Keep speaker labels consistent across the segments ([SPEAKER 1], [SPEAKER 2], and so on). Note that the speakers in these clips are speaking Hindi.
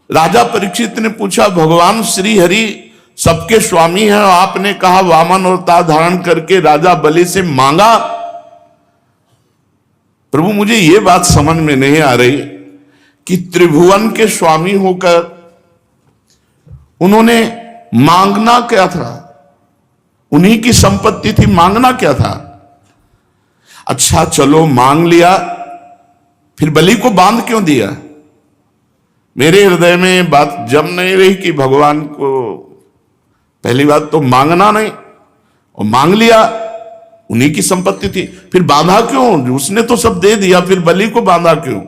[SPEAKER 1] राजा परीक्षित ने पूछा, भगवान श्री हरि सबके स्वामी हैं और आपने कहा वामन अवतार धारण करके राजा बलि से मांगा। प्रभु मुझे यह बात समझ में नहीं आ रही कि त्रिभुवन के स्वामी होकर उन्होंने मांगना क्या था? उन्हीं की संपत्ति थी, मांगना क्या था? अच्छा चलो मांग लिया, फिर बलि को बांध क्यों दिया? मेरे हृदय में बात जम नहीं रही कि भगवान को पहली बात तो मांगना नहीं, और मांग लिया, उन्हीं की संपत्ति थी, फिर बांधा क्यों? उसने तो सब दे दिया, फिर बलि को बांधा क्यों?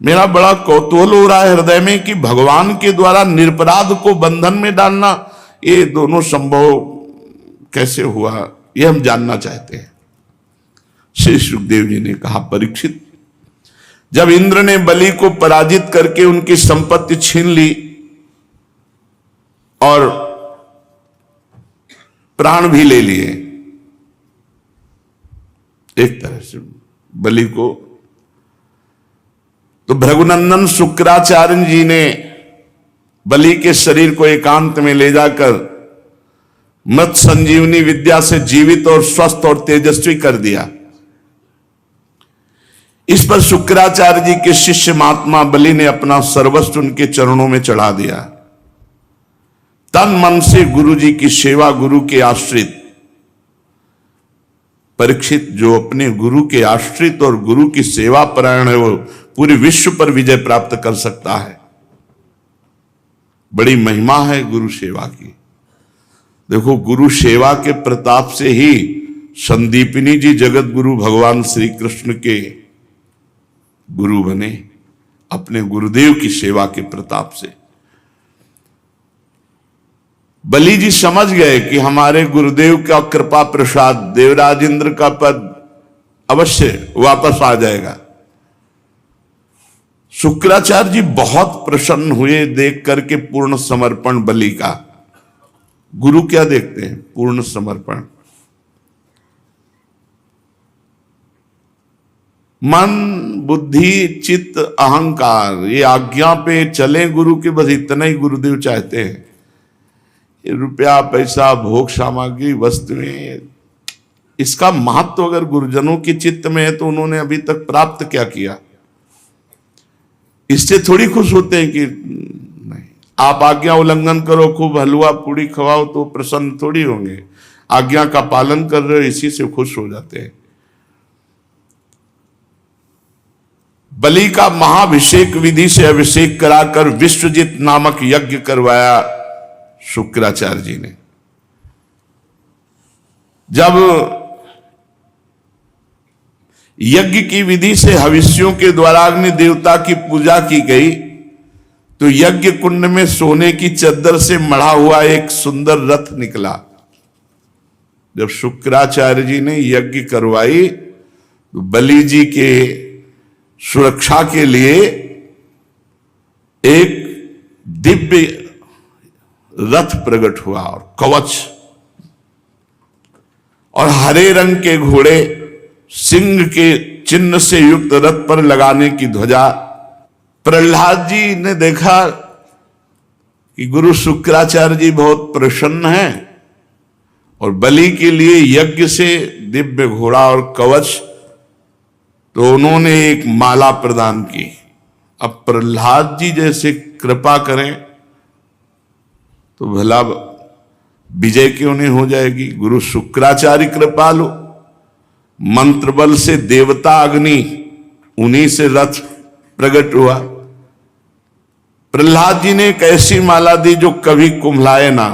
[SPEAKER 1] मेरा बड़ा कौतूहल हो रहा है हृदय में कि भगवान के द्वारा निरपराध को बंधन में डालना, ये दोनों संभव कैसे हुआ, ये हम जानना चाहते हैं। श्री सुखदेव जी ने कहा, परीक्षित, जब इंद्र ने बलि को पराजित करके उनकी संपत्ति छीन ली और प्राण भी ले लिए, एक तरह से बलि को, तो भृगुनंदन शुक्राचार्य जी ने बलि के शरीर को एकांत में ले जाकर मृत संजीवनी विद्या से जीवित और स्वस्थ और तेजस्वी कर दिया। इस पर शुक्राचार्य जी के शिष्य महात्मा बलि ने अपना सर्वस्व उनके चरणों में चढ़ा दिया। तन मन से गुरु जी की सेवा, गुरु के आश्रित परीक्षित जो अपने गुरु के आश्रित और गुरु की सेवा परायण है, वो पूरे विश्व पर विजय प्राप्त कर सकता है। बड़ी महिमा है गुरु सेवा की। देखो, गुरु सेवा के प्रताप से ही संदीपिनी जी जगत गुरु भगवान श्री कृष्ण के गुरु बने, अपने गुरुदेव की सेवा के प्रताप से। बलि जी समझ गए कि हमारे गुरुदेव का कृपा प्रसाद, देवराज इंद्र का पद अवश्य वापस आ जाएगा। शुक्राचार्य जी बहुत प्रसन्न हुए देख करके पूर्ण समर्पण बलि का। गुरु क्या देखते हैं? पूर्ण समर्पण। मन, बुद्धि, चित्त, अहंकार, ये आज्ञा पे चले गुरु के, बस इतना ही गुरुदेव चाहते हैं। ये रुपया, पैसा, भोग सामग्री, वस्तुएं, इसका महत्व अगर गुरुजनों के चित्त में है तो उन्होंने अभी तक प्राप्त क्या किया? इससे थोड़ी खुश होते हैं कि नहीं, आप आज्ञा उल्लंघन करो, खूब हलवा पूड़ी खवाओ तो प्रसन्न थोड़ी होंगे। आज्ञा का पालन कर रहे हो, इसी से खुश हो जाते हैं। बलि का महाभिषेक विधि से अभिषेक कराकर विश्वजित नामक यज्ञ करवाया शुक्राचार्य जी ने। जब यज्ञ की विधि से हविष्यों के द्वारा अग्नि देवता की पूजा की गई तो यज्ञ कुंड में सोने की चद्दर से मढ़ा हुआ एक सुंदर रथ निकला। जब शुक्राचार्य जी ने यज्ञ करवाई तो बलि जी के सुरक्षा के लिए एक दिव्य रथ प्रकट हुआ और कवच और हरे रंग के घोड़े, सिंह के चिन्ह से युक्त रथ पर लगाने की ध्वजा। प्रहलाद जी ने देखा कि गुरु शुक्राचार्य जी बहुत प्रसन्न हैं और बलि के लिए यज्ञ से दिव्य घोड़ा और कवच, तो उन्होंने एक माला प्रदान की। अब प्रहलाद जी जैसे कृपा करें तो भला विजय क्यों नहीं हो जाएगी? गुरु शुक्राचार्य कृपालु, मंत्र बल से देवता अग्नि, उन्हीं से रथ प्रकट हुआ। प्रहलाद जी ने एक ऐसी माला दी जो कभी कुम्हलाए ना,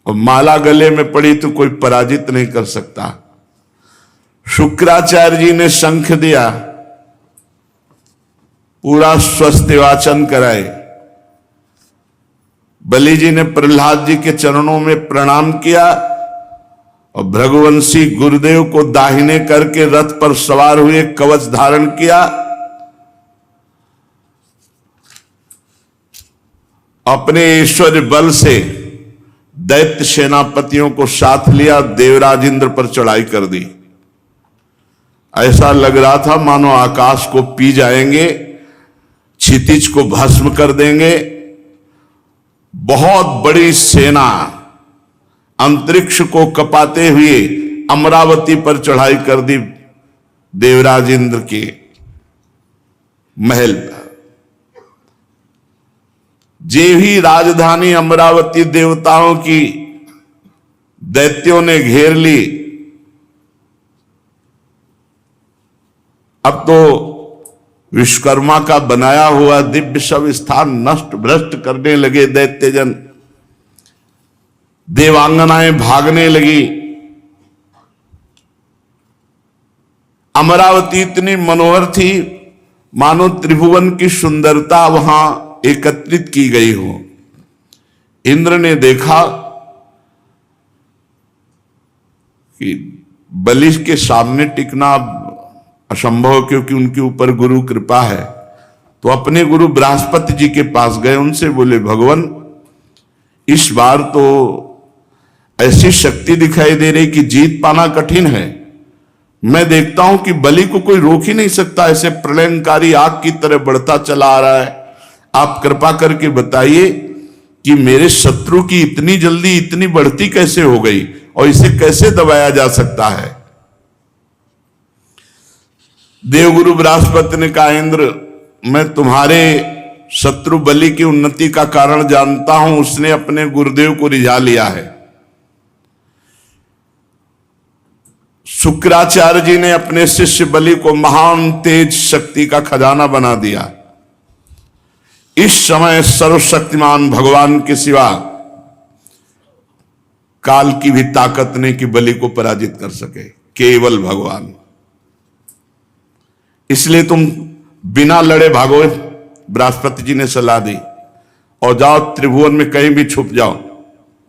[SPEAKER 1] और माला गले में पड़ी तो कोई पराजित नहीं कर सकता। शुक्राचार्य जी ने शंख दिया, पूरा स्वस्ति वाचन कराए। बलि जी ने प्रहलाद जी के चरणों में प्रणाम किया और भृगुवंशी गुरुदेव को दाहिने करके रथ पर सवार हुए, कवच धारण किया। अपने ईश्वर बल से दैत्य सेनापतियों को साथ लिया, देवराज इंद्र पर चढ़ाई कर दी। ऐसा लग रहा था मानो आकाश को पी जाएंगे। क्षितिज को भस्म कर देंगे। बहुत बड़ी सेना अंतरिक्ष को कपाते हुए अमरावती पर चढ़ाई कर दी देवराज इंद्र के महल पर। जे ही राजधानी अमरावती देवताओं की दैत्यों ने घेर ली। अब तो विश्वकर्मा का बनाया हुआ दिव्य सब स्थान नष्ट भ्रष्ट करने लगे दैत्यजन। देवांगनाएं भागने लगी। अमरावती इतनी मनोहर थी मानो त्रिभुवन की सुंदरता वहां एकत्रित की गई हो। इंद्र ने देखा कि बलि के सामने टिकना असंभव, क्योंकि उनके ऊपर गुरु कृपा है। तो अपने गुरु बृहस्पति जी के पास गए, उनसे बोले भगवान इस बार तो ऐसी शक्ति दिखाई दे रही कि जीत पाना कठिन है। मैं देखता हूं कि बलि को कोई रोक ही नहीं सकता, ऐसे प्रलयंकारी आग की तरह बढ़ता चला आ रहा है। आप कृपा करके बताइए कि मेरे शत्रु की इतनी जल्दी इतनी बढ़ती कैसे हो गई और इसे कैसे दबाया जा सकता है। देवगुरु बृहस्पति ने कहा इंद्र मैं तुम्हारे शत्रु बलि की उन्नति का कारण जानता हूं, उसने अपने गुरुदेव को रिझा लिया है। शुक्राचार्य जी ने अपने शिष्य बलि को महान तेज शक्ति का खजाना बना दिया। इस समय सर्वशक्तिमान भगवान के सिवा काल की भी ताकत नहीं कि बलि को पराजित कर सके, केवल भगवान। इसलिए तुम बिना लड़े भागो, बृहस्पति जी ने सलाह दी, और जाओ त्रिभुवन में कहीं भी छुप जाओ,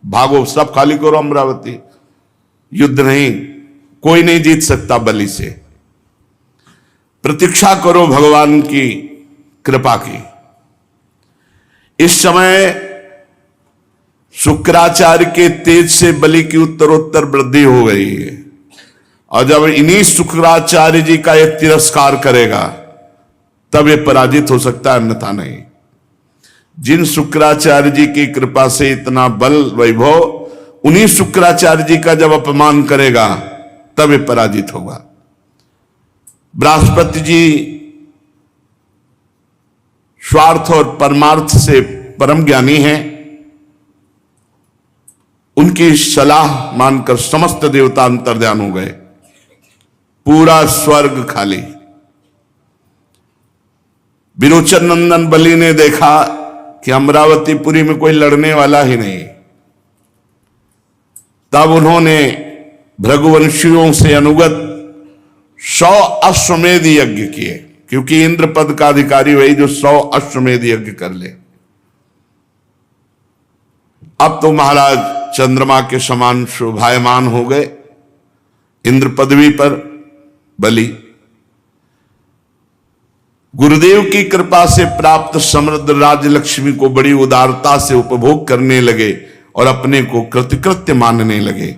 [SPEAKER 1] भागो, सब खाली करो अमरावती। युद्ध नहीं, कोई नहीं जीत सकता बलि से। प्रतीक्षा करो भगवान की कृपा की। इस समय शुक्राचार्य के तेज से बलि की उत्तरोत्तर वृद्धि हो गई है, और जब इन्हीं शुक्राचार्य जी का यह तिरस्कार करेगा तब ये पराजित हो सकता है, अन्यथा नहीं। जिन शुक्राचार्य जी की कृपा से इतना बल वैभव, उन्हीं शुक्राचार्य जी का जब अपमान करेगा तब ये पराजित होगा। बृहस्पति जी स्वार्थ और परमार्थ से परम ज्ञानी हैं। उनकी सलाह मानकर समस्त देवता अंतर्ध्यान हो गए, पूरा स्वर्ग खाली। विरोचन नंदन बलि ने देखा कि अमरावतीपुरी में कोई लड़ने वाला ही नहीं। तब उन्होंने भृगुवंशियों से अनुगत 100 अश्वमेध यज्ञ किए, क्योंकि इंद्र पद का अधिकारी वही जो 100 अश्वमेध यज्ञ कर ले। अब तो महाराज चंद्रमा के समान शोभायमान हो गए इंद्र पदवी पर बलि। गुरुदेव की कृपा से प्राप्त समृद्ध राजलक्ष्मी को बड़ी उदारता से उपभोग करने लगे और अपने को कृतकृत्य मानने लगे।